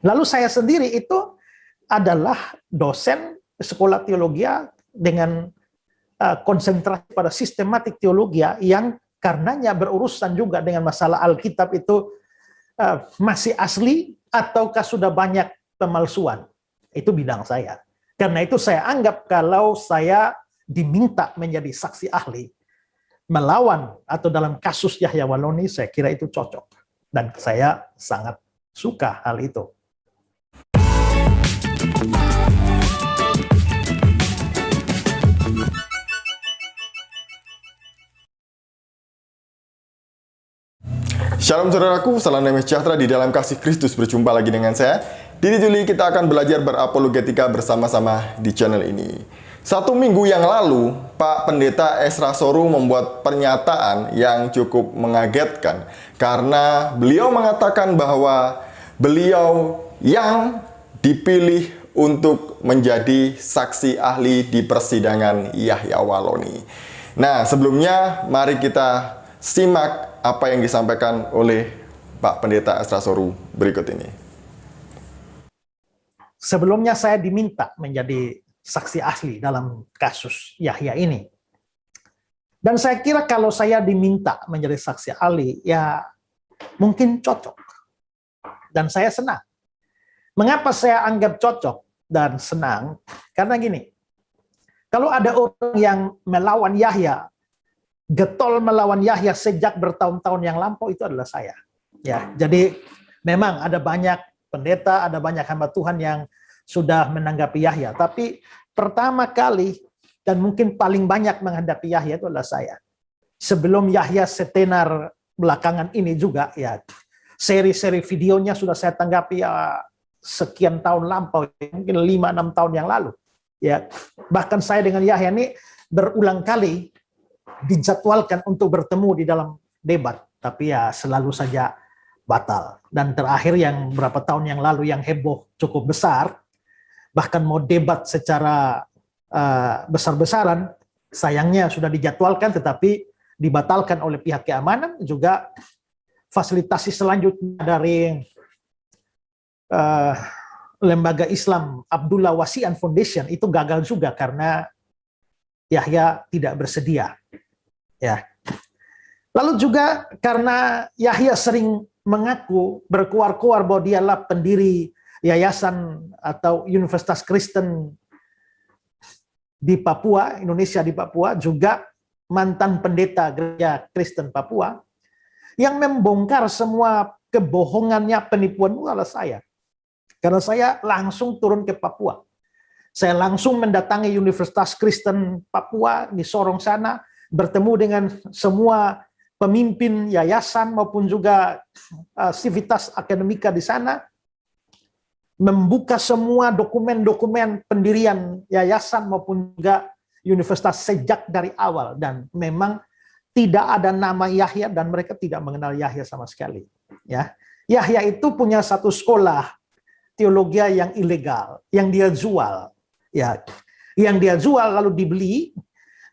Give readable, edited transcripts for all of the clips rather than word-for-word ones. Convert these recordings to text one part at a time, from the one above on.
Lalu saya sendiri itu adalah dosen sekolah teologi dengan konsentrasi pada sistematik teologi yang karenanya berurusan juga dengan masalah Alkitab itu masih asli ataukah sudah banyak pemalsuan. Itu bidang saya. Karena itu saya anggap kalau saya diminta menjadi saksi ahli melawan atau dalam kasus Yahya Walloni, saya kira itu cocok. Dan saya sangat suka hal itu. Shalom saudaraku, salam damai sejahtera di dalam kasih Kristus. Berjumpa lagi dengan saya, Didi Juli. Kita akan belajar berapologetika bersama-sama di channel ini. 1 minggu yang lalu, Pak Pendeta Ezra Soru membuat pernyataan yang cukup mengagetkan. Karena beliau mengatakan bahwa beliau yang dipilih untuk menjadi saksi ahli di persidangan Yahya Walloni. Nah, sebelumnya mari kita simak apa yang disampaikan oleh Pak Pendeta Ezra Soru berikut ini. Sebelumnya saya diminta menjadi saksi ahli dalam kasus Yahya ini. Dan saya kira kalau saya diminta menjadi saksi ahli, ya mungkin cocok. Dan saya senang. Mengapa saya anggap cocok dan senang? Karena gini, kalau ada orang yang melawan Yahya, getol melawan Yahya sejak bertahun-tahun yang lampau, itu adalah saya. Ya, jadi memang ada banyak pendeta, ada banyak hamba Tuhan yang sudah menanggapi Yahya. Tapi pertama kali dan mungkin paling banyak menghadapi Yahya itu adalah saya. Sebelum Yahya setenar belakangan ini juga, ya seri-seri videonya sudah saya tanggapi sekian tahun lampau, mungkin 5-6 tahun yang lalu. Ya, bahkan saya dengan Yahya ini berulang kali dijadwalkan untuk bertemu di dalam debat, tapi ya selalu saja batal. Dan terakhir yang berapa tahun yang lalu yang heboh cukup besar, bahkan mau debat secara besar-besaran, sayangnya sudah dijadwalkan tetapi dibatalkan oleh pihak keamanan. Juga fasilitasi selanjutnya dari lembaga Islam Abdullah Wasi'an Foundation itu gagal juga karena Yahya tidak bersedia. Ya. Lalu juga karena Yahya sering mengaku berkuar-kuar bahwa dialah pendiri yayasan atau Universitas Kristen di Papua, Indonesia di Papua, juga mantan pendeta gereja Kristen Papua, yang membongkar semua kebohongannya, penipuan itu adalah saya. Karena saya langsung turun ke Papua. Saya langsung mendatangi Universitas Kristen Papua di Sorong sana, bertemu dengan semua pemimpin yayasan maupun juga sivitas akademika di sana, membuka semua dokumen-dokumen pendirian yayasan maupun juga universitas sejak dari awal, dan memang tidak ada nama Yahya dan mereka tidak mengenal Yahya sama sekali. Ya, Yahya itu punya satu sekolah teologi yang ilegal, yang dia jual, ya, yang dia jual lalu dibeli.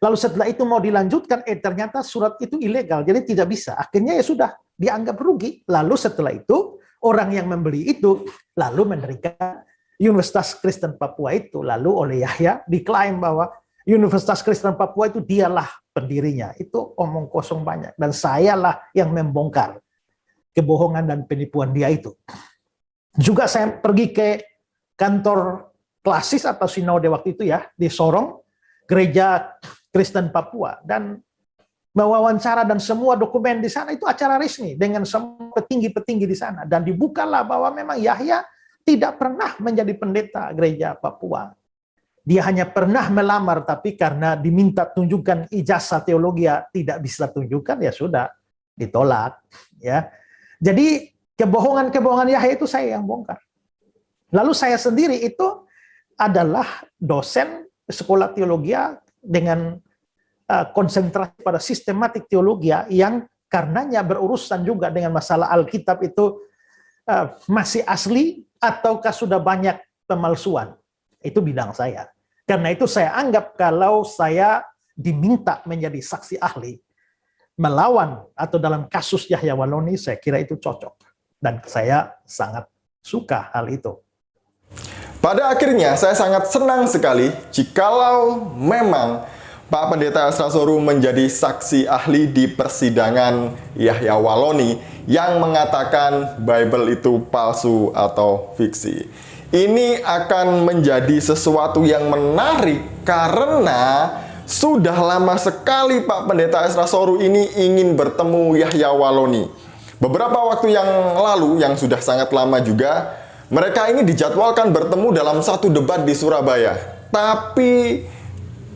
Lalu setelah itu mau dilanjutkan, ternyata surat itu ilegal, jadi tidak bisa. Akhirnya ya sudah dianggap rugi. Lalu setelah itu orang yang membeli itu lalu mendirikan Universitas Kristen Papua itu. Lalu oleh Yahya diklaim bahwa Universitas Kristen Papua itu dialah pendirinya. Itu omong kosong banyak. Dan sayalah yang membongkar kebohongan dan penipuan dia itu. Juga saya pergi ke kantor klasis atau sinode waktu itu ya, di Sorong, gereja Kristen Papua, dan mewawancara dan semua dokumen di sana itu acara resmi dengan semua petinggi-petinggi di sana, dan dibukalah bahwa memang Yahya tidak pernah menjadi pendeta gereja Papua. Dia hanya pernah melamar, tapi karena diminta tunjukkan ijazah teologi tidak bisa tunjukkan, ya sudah ditolak. Ya, jadi kebohongan-kebohongan Yahya itu saya yang bongkar. Lalu saya sendiri itu adalah dosen sekolah teologi dengan konsentrasi pada sistematik teologi yang karenanya berurusan juga dengan masalah Alkitab itu masih asli ataukah sudah banyak pemalsuan. Itu bidang saya. Karena itu saya anggap kalau saya diminta menjadi saksi ahli melawan atau dalam kasus Yahya Walloni, saya kira itu cocok. Dan saya sangat suka hal itu. Pada akhirnya, saya sangat senang sekali jikalau memang Pak Pendeta Ezra Soru menjadi saksi ahli di persidangan Yahya Waloni yang mengatakan Bible itu palsu atau fiksi. Ini akan menjadi sesuatu yang menarik karena sudah lama sekali Pak Pendeta Ezra Soru ini ingin bertemu Yahya Waloni. Beberapa waktu yang lalu, yang sudah sangat lama juga, mereka ini dijadwalkan bertemu dalam satu debat di Surabaya. Tapi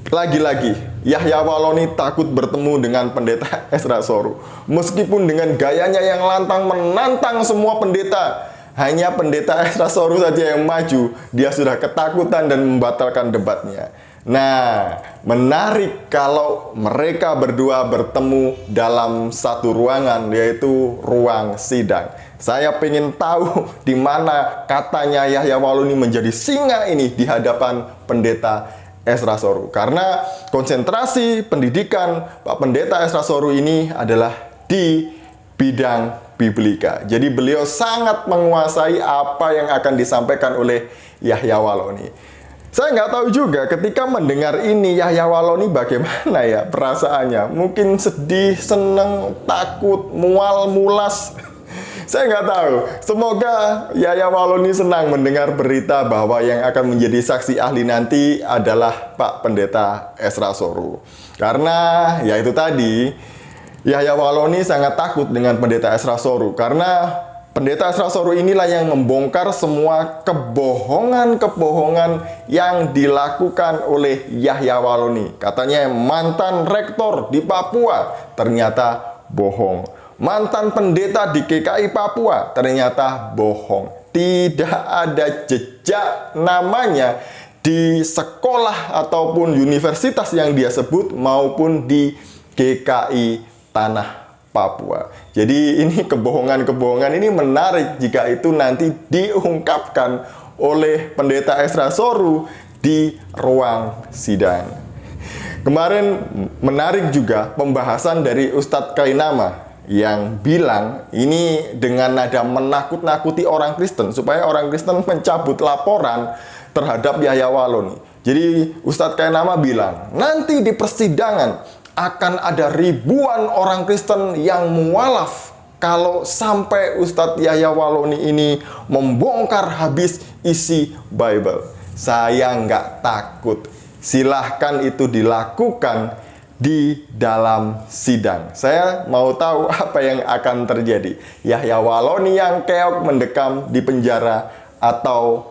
lagi-lagi Yahya Waloni takut bertemu dengan Pendeta Ezra Soru. Meskipun dengan gayanya yang lantang menantang semua pendeta, hanya Pendeta Ezra Soru saja yang maju. Dia sudah ketakutan dan membatalkan debatnya. Nah, menarik kalau mereka berdua bertemu dalam satu ruangan, yaitu ruang sidang. Saya pengen tahu di mana katanya Yahya Waloni menjadi singa ini di hadapan Pendeta Ezra Soru. Karena konsentrasi pendidikan Pak Pendeta Ezra Soru ini adalah di bidang biblika. Jadi beliau sangat menguasai apa yang akan disampaikan oleh Yahya Waloni. Saya nggak tahu juga ketika mendengar ini Yahya Waloni bagaimana ya perasaannya. Mungkin sedih, seneng, takut, mual, mulas. Saya nggak tahu. Semoga Yahya Waloni senang mendengar berita bahwa yang akan menjadi saksi ahli nanti adalah Pak Pendeta Ezra Soru. Karena ya itu tadi, Yahya Waloni sangat takut dengan Pendeta Ezra Soru. Karena Pendeta Ezra Soru inilah yang membongkar semua kebohongan-kebohongan yang dilakukan oleh Yahya Waloni. Katanya mantan rektor di Papua ternyata bohong. Mantan pendeta di GKI Papua ternyata bohong. Tidak ada jejak namanya di sekolah ataupun universitas yang dia sebut maupun di GKI Tanah Papua. Jadi ini kebohongan-kebohongan ini menarik jika itu nanti diungkapkan oleh Pendeta Ezra Soru di ruang sidang. Kemarin menarik juga pembahasan dari Ustadz Kainama yang bilang ini dengan nada menakut-nakuti orang Kristen supaya orang Kristen mencabut laporan terhadap Yahya Waloni. Jadi Ustadz Kainama bilang nanti di persidangan akan ada ribuan orang Kristen yang mualaf kalau sampai Ustadz Yahya Waloni ini membongkar habis isi Bible. Saya nggak takut. Silahkan itu dilakukan di dalam sidang. Saya mau tahu apa yang akan terjadi. Yahya Waloni yang keok mendekam di penjara atau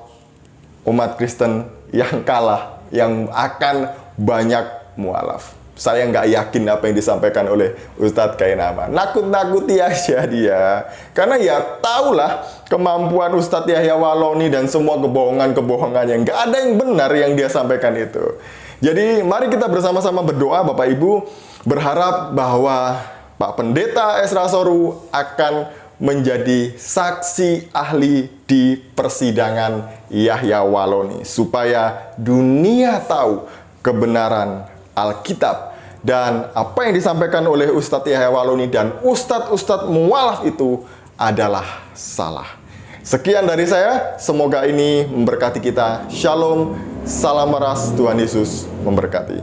umat Kristen yang kalah, yang akan banyak mualaf. Saya nggak yakin apa yang disampaikan oleh Ustadz Kainama. Nakut-nakuti aja dia. Karena ya tahulah kemampuan Ustadz Yahya Waloni dan semua kebohongan-kebohongannya. Nggak ada yang benar yang dia sampaikan itu. Jadi mari kita bersama-sama berdoa Bapak Ibu. Berharap bahwa Pak Pendeta Ezra Soru akan menjadi saksi ahli di persidangan Yahya Waloni. Supaya dunia tahu kebenaran Alkitab dan apa yang disampaikan oleh Ustadz Yahya Waloni dan ustadz-ustadz mualaf itu adalah salah. Sekian dari saya, semoga ini memberkati kita. Shalom, salam meras, Tuhan Yesus memberkati.